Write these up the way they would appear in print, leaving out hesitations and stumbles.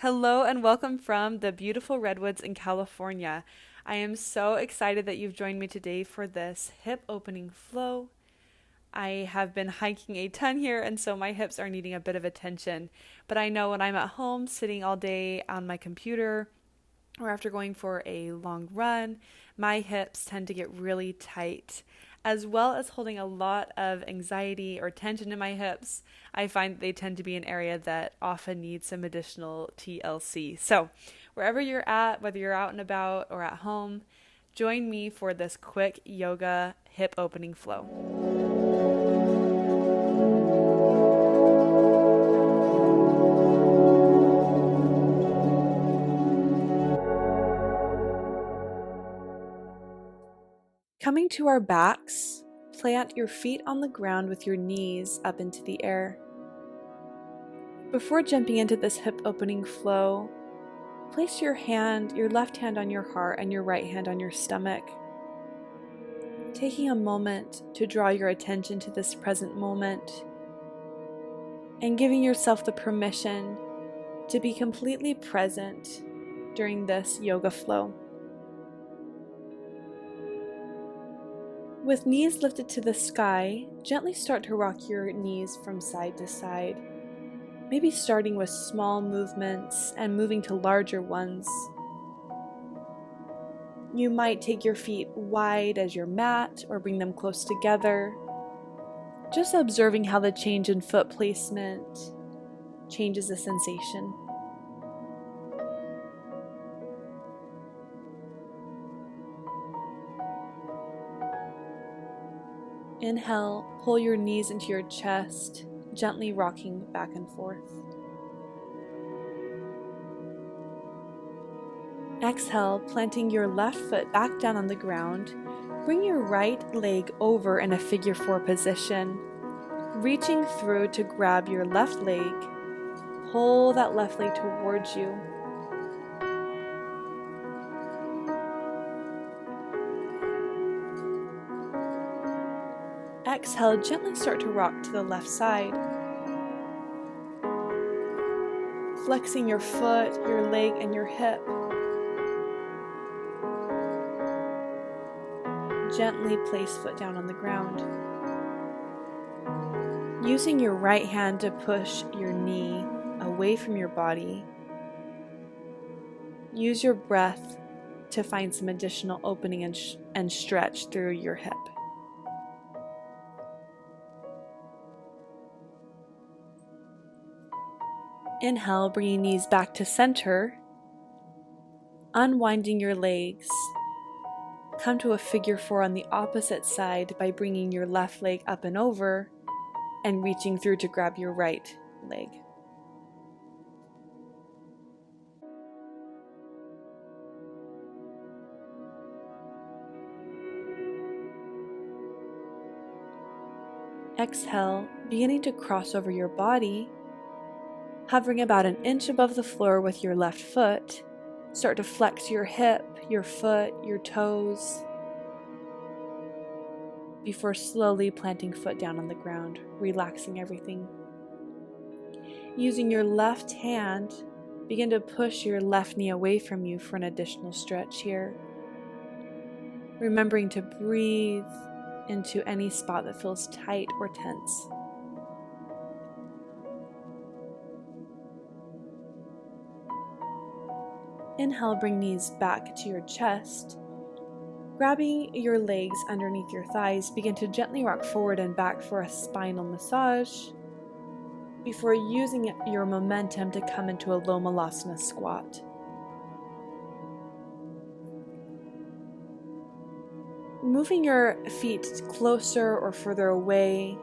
Hello and welcome from the beautiful Redwoods in California. I am so excited that you've joined me today for this hip opening flow. I have been hiking a ton here, and so my hips are needing a bit of attention. But I know when I'm at home sitting all day on my computer or after going for a long run, my hips tend to get really tight. As well as holding a lot of anxiety or tension in my hips, I find they tend to be an area that often needs some additional TLC. So, wherever you're at, whether you're out and about or at home, join me for this quick yoga hip opening flow. Coming to our backs, plant your feet on the ground with your knees up into the air. Before jumping into this hip opening flow, place your left hand on your heart and your right hand on your stomach. Taking a moment to draw your attention to this present moment and giving yourself the permission to be completely present during this yoga flow. With knees lifted to the sky, gently start to rock your knees from side to side, maybe starting with small movements and moving to larger ones. You might take your feet wide as your mat or bring them close together, just observing how the change in foot placement changes the sensation. Inhale, pull your knees into your chest, gently rocking back and forth. Exhale, planting your left foot back down on the ground. Bring your right leg over in a figure 4 position, reaching through to grab your left leg. Pull that left leg towards you. Exhale, gently start to rock to the left side. Flexing your foot, your leg, and your hip. Gently place foot down on the ground. Using your right hand to push your knee away from your body. Use your breath to find some additional opening and stretch through your hip. Inhale, bringing knees back to center, unwinding your legs. Come to a figure 4 on the opposite side by bringing your left leg up and over and reaching through to grab your right leg. Exhale, beginning to cross over your body, hovering about an inch above the floor with your left foot. Start to flex your hip, your foot, your toes, before slowly planting foot down on the ground, relaxing everything. Using your left hand, begin to push your left knee away from you for an additional stretch here. Remembering to breathe into any spot that feels tight or tense. Inhale, bring knees back to your chest. Grabbing your legs underneath your thighs, begin to gently rock forward and back for a spinal massage before using your momentum to come into a low malasana squat. Moving your feet closer or further away,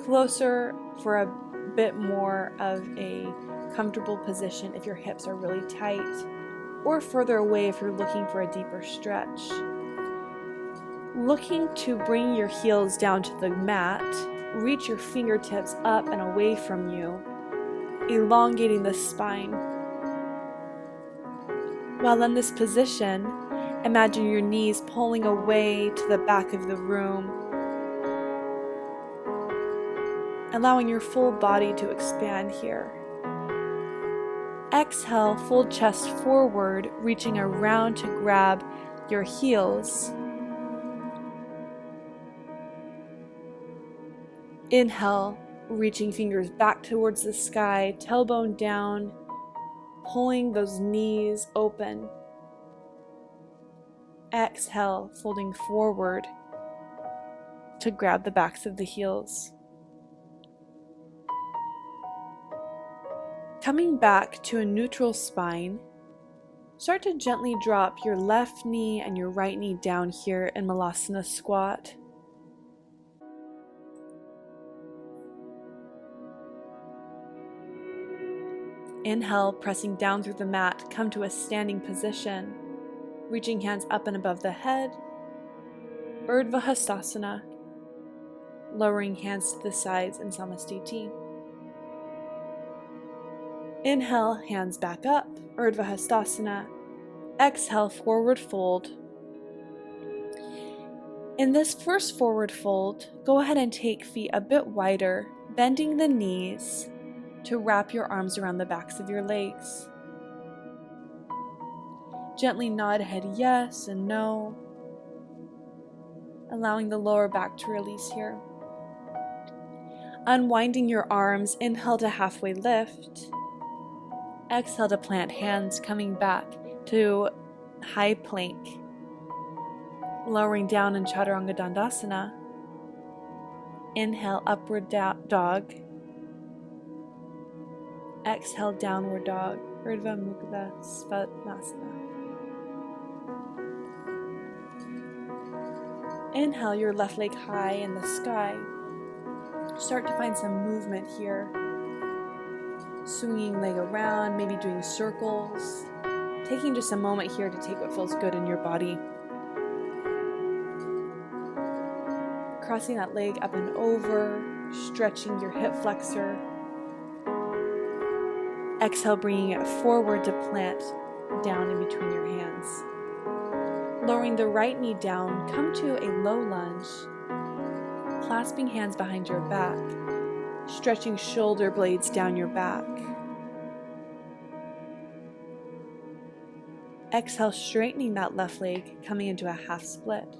closer for a bit more of a comfortable position if your hips are really tight, or further away if you're looking for a deeper stretch. Looking to bring your heels down to the mat, reach your fingertips up and away from you, elongating the spine. While in this position, imagine your knees pulling away to the back of the room, allowing your full body to expand here. Exhale, fold chest forward, reaching around to grab your heels. Inhale, reaching fingers back towards the sky, tailbone down, pulling those knees open. Exhale, folding forward to grab the backs of the heels. Coming back to a neutral spine, start to gently drop your left knee and your right knee down here in Malasana squat. Inhale, pressing down through the mat, come to a standing position, reaching hands up and above the head, Urdhva Hastasana, lowering hands to the sides in Samastiti. Inhale, hands back up, Urdhva Hastasana. Exhale, forward fold. In this first forward fold, go ahead and take feet a bit wider, bending the knees to wrap your arms around the backs of your legs. Gently nod head yes and no, allowing the lower back to release here. Unwinding your arms, inhale to halfway lift. Exhale to plant hands, coming back to high plank. Lowering down in Chaturanga Dandasana. Inhale, upward dog. Exhale, downward dog, Urdhva Mukha Svanasana. Inhale, your left leg high in the sky. Start to find some movement here. Swinging leg around, maybe doing circles. Taking just a moment here to take what feels good in your body. Crossing that leg up and over, stretching your hip flexor. Exhale, bringing it forward to plant down in between your hands. Lowering the right knee down, come to a low lunge, clasping hands behind your back, stretching shoulder blades down your back. Exhale, straightening that left leg, coming into a half split.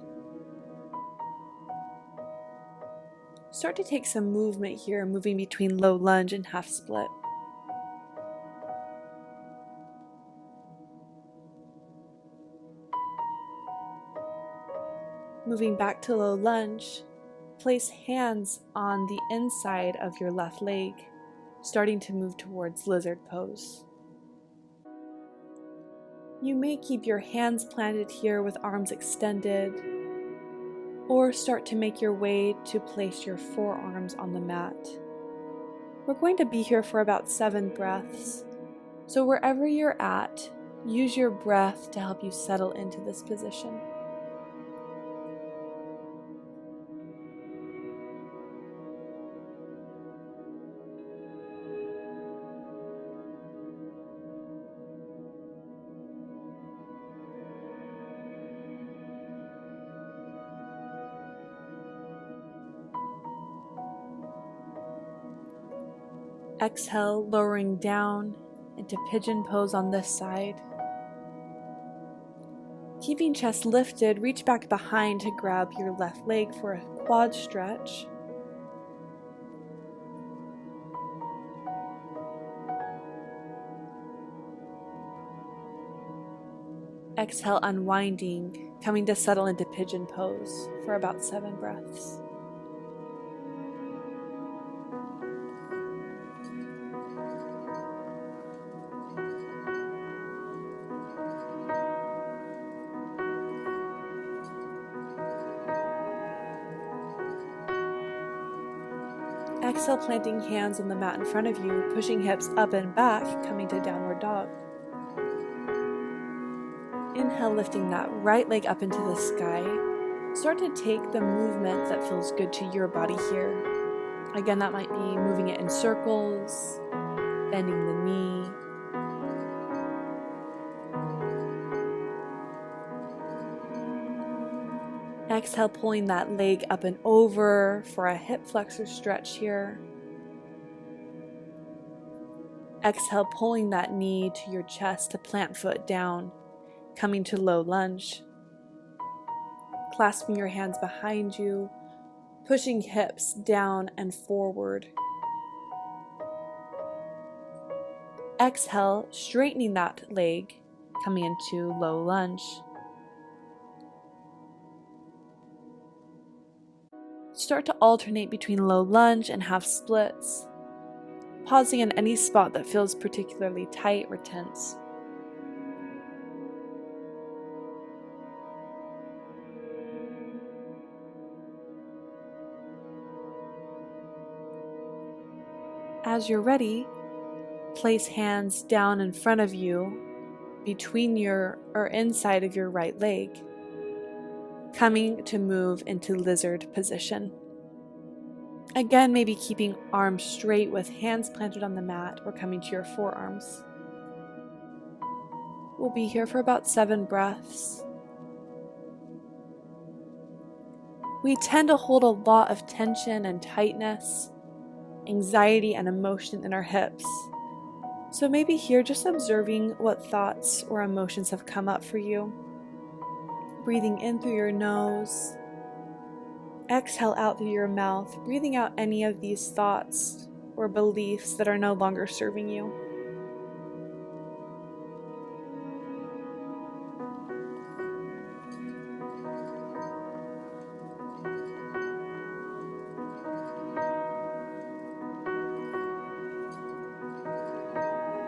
Start to take some movement here, moving between low lunge and half split. Moving back to low lunge, place hands on the inside of your left leg, starting to move towards lizard pose. You may keep your hands planted here with arms extended, or start to make your way to place your forearms on the mat. We're going to be here for about 7 breaths, so wherever you're at, use your breath to help you settle into this position. Exhale, lowering down into pigeon pose on this side. Keeping chest lifted, reach back behind to grab your left leg for a quad stretch. Exhale, unwinding, coming to settle into pigeon pose for about 7 breaths. Exhale, planting hands on the mat in front of you, pushing hips up and back, coming to downward dog. Inhale, lifting that right leg up into the sky. Start to take the movement that feels good to your body here. Again, that might be moving it in circles, bending the knee. Exhale, pulling that leg up and over for a hip flexor stretch here. Exhale, pulling that knee to your chest to plant foot down, coming to low lunge. Clasping your hands behind you, pushing hips down and forward. Exhale, straightening that leg, coming into low lunge. Start to alternate between low lunge and half splits, pausing in any spot that feels particularly tight or tense. As you're ready, place hands down in front of you, between your or inside of your right leg, coming to move into lizard position. Again, maybe keeping arms straight with hands planted on the mat or coming to your forearms. We'll be here for about 7 breaths. We tend to hold a lot of tension and tightness, anxiety and emotion in our hips. So maybe here just observing what thoughts or emotions have come up for you. Breathing in through your nose. Exhale out through your mouth, breathing out any of these thoughts or beliefs that are no longer serving you.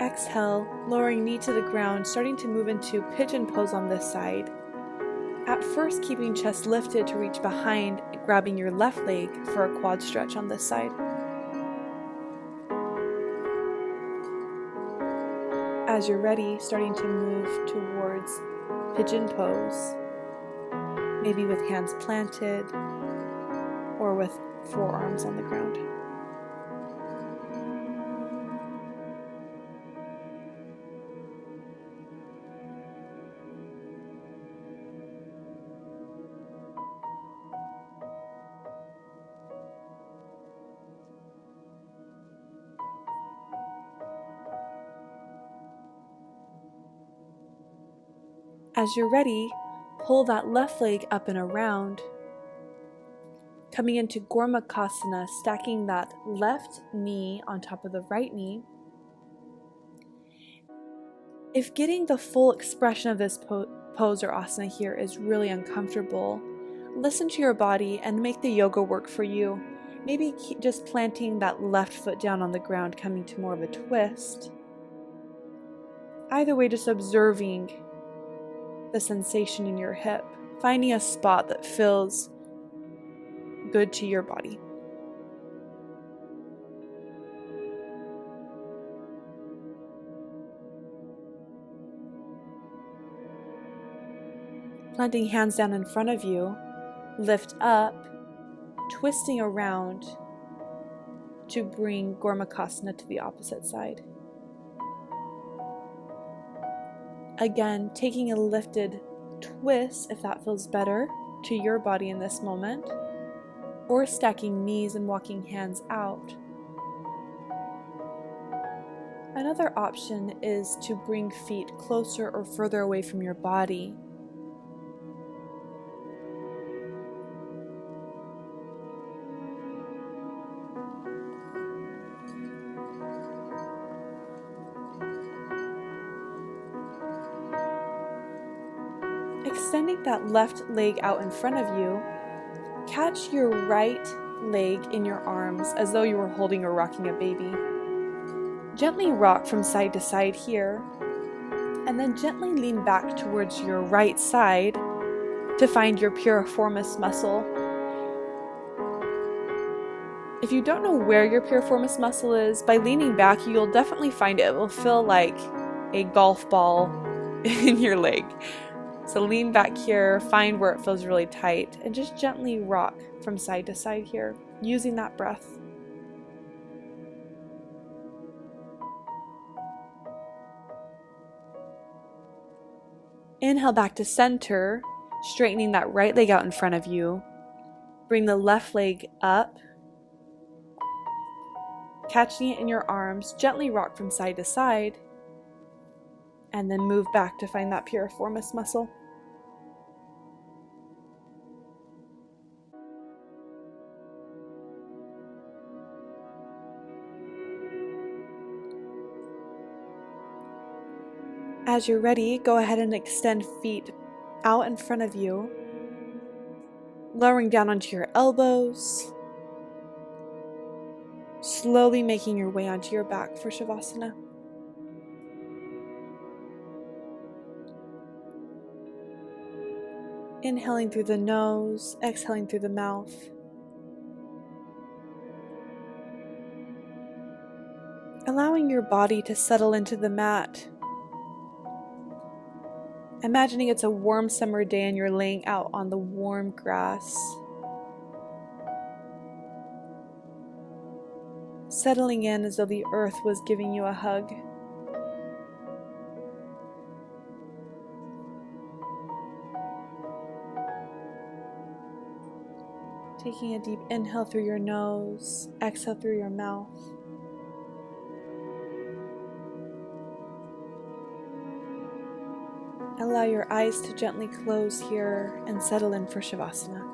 Exhale, lowering knee to the ground, starting to move into pigeon pose on this side. At first, keeping chest lifted to reach behind, grabbing your left leg for a quad stretch on this side. As you're ready, starting to move towards pigeon pose, maybe with hands planted or with forearms on the ground. As you're ready, pull that left leg up and around, coming into Gormakasana, stacking that left knee on top of the right knee. If getting the full expression of this pose or asana here is really uncomfortable, listen to your body and make the yoga work for you. Maybe just planting that left foot down on the ground, coming to more of a twist. Either way, just observing the sensation in your hip, finding a spot that feels good to your body. Planting hands down in front of you, lift up, twisting around to bring Gormakasana to the opposite side. Again, taking a lifted twist if that feels better to your body in this moment, or stacking knees and walking hands out. Another option is to bring feet closer or further away from your body. Extending that left leg out in front of you, catch your right leg in your arms as though you were holding or rocking a baby. Gently rock from side to side here, and then gently lean back towards your right side to find your piriformis muscle. If you don't know where your piriformis muscle is, by leaning back, you'll definitely find it. It will feel like a golf ball in your leg. So lean back here, find where it feels really tight, and just gently rock from side to side here, using that breath. Inhale back to center, straightening that right leg out in front of you. Bring the left leg up, Catching it in your arms, gently rock from side to side, and then move back to find that piriformis muscle. As you're ready, go ahead and extend feet out in front of you, lowering down onto your elbows, slowly making your way onto your back for Shavasana. Inhaling through the nose, exhaling through the mouth. Allowing your body to settle into the mat. Imagining it's a warm summer day and you're laying out on the warm grass. Settling in as though the earth was giving you a hug. Taking a deep inhale through your nose, exhale through your mouth. Allow your eyes to gently close here and settle in for Shavasana.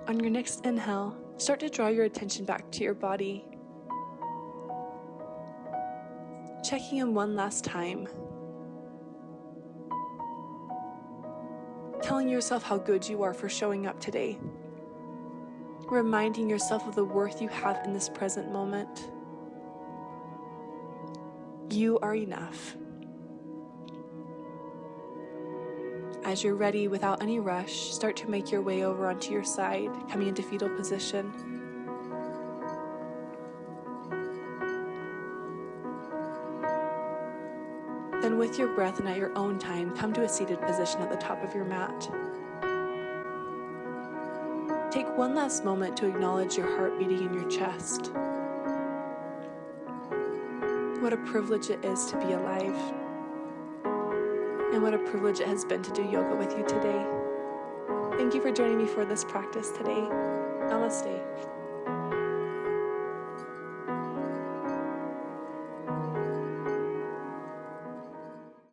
On your next inhale, start to draw your attention back to your body. Checking in one last time. Telling yourself how good you are for showing up today. Reminding yourself of the worth you have in this present moment. You are enough. As you're ready, without any rush, start to make your way over onto your side, coming into fetal position. Then with your breath and at your own time, come to a seated position at the top of your mat. Take one last moment to acknowledge your heart beating in your chest. What a privilege it is to be alive. And what a privilege it has been to do yoga with you today. Thank you for joining me for this practice today. Namaste.